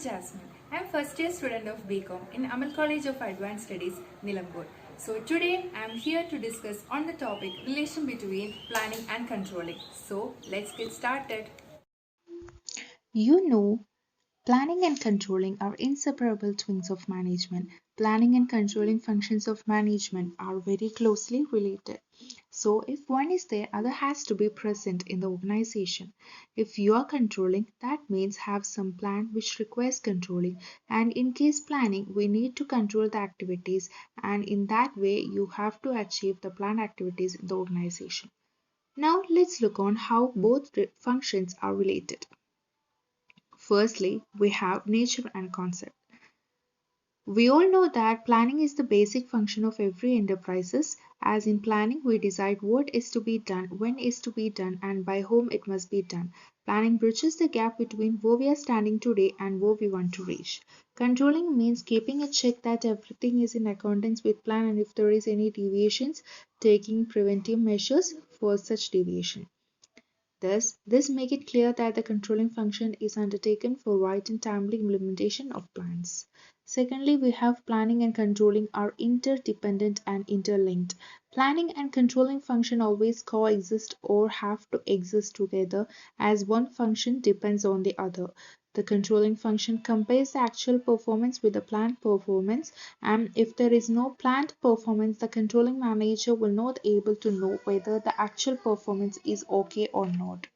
Jasmine. I am first year student of BCom in Amal College of Advanced Studies, Nilambur. So today I am here to discuss on the topic relation between planning and controlling. So let's get started. You know, planning and controlling are inseparable twins of management. Planning and controlling functions of management are very closely related. So, if one is there, other has to be present in the organization. If you are controlling, that means have some plan which requires controlling. And in case planning, we need to control the activities, and in that way, you have to achieve the planned activities in the organization. Now, let's look on how both functions are related. Firstly, we have nature and concept. We all know that planning is the basic function of every enterprises. As in planning, we decide what is to be done, when is to be done, and by whom it must be done. Planning bridges the gap between where we are standing today and where we want to reach. Controlling means keeping a check that everything is in accordance with plan, and if there is any deviations, taking preventive measures for such deviation. Thus, this makes it clear that the controlling function is undertaken for right and timely implementation of plans. Secondly, we have planning and controlling are interdependent and interlinked. Planning and controlling function always coexist or have to exist together as one function depends on the other. The controlling function compares the actual performance with the planned performance, and if there is no planned performance, the controlling manager will not able to know whether the actual performance is okay or not.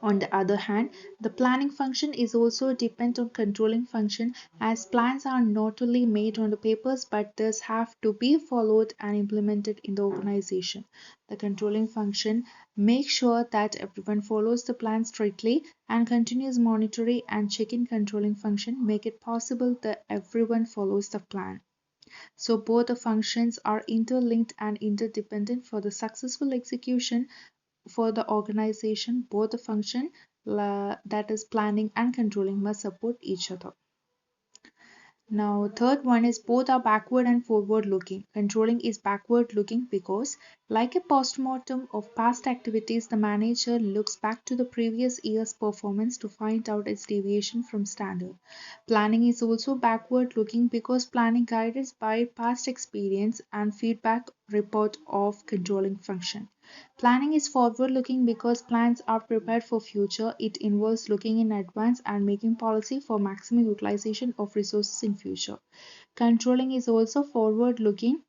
On the other hand, the planning function is also dependent on controlling function, as plans are not only made on the papers but thus have to be followed and implemented in the organization. The controlling function makes sure that everyone follows the plan strictly, and continuous monitoring and check-in controlling function make it possible that everyone follows the plan. So both the functions are interlinked and interdependent for the successful execution for the organization. Both the function that is planning and controlling must support each other. Now, third one is both are backward and forward looking. Controlling is backward looking because, like a postmortem of past activities, the manager looks back to the previous year's performance to find out its deviation from standard. Planning is also backward looking because planning guided by past experience and feedback report of controlling function. Planning is forward looking because plans are prepared for future. It involves looking in advance and making policy for maximum utilization of resources in future. Controlling is also forward looking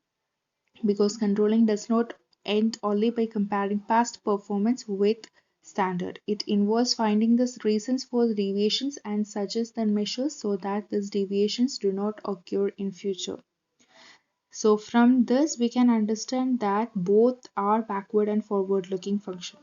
because controlling does not end only by comparing past performance with standard. It involves finding the reasons for the deviations and suggest the measures so that these deviations do not occur in future. So from this we can understand that both are backward and forward looking function.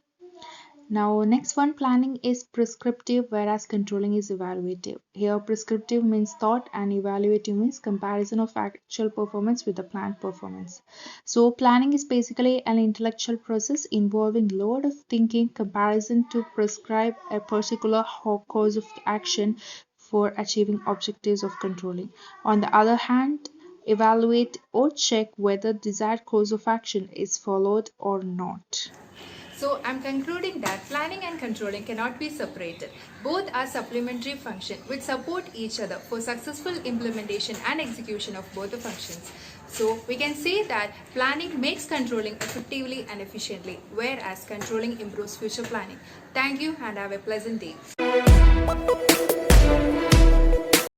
Now next one, planning is prescriptive whereas controlling is evaluative. Here prescriptive means thought and evaluative means comparison of actual performance with the planned performance. So planning is basically an intellectual process involving lot of thinking comparison to prescribe a particular course of action for achieving objectives of controlling. On the other hand, evaluate or check whether desired course of action is followed or not. So I'm concluding that planning and controlling cannot be separated. Both are supplementary functions which support each other for successful implementation and execution of both the functions. So we can say that planning makes controlling effectively and efficiently, whereas controlling improves future planning. Thank you and have a pleasant day.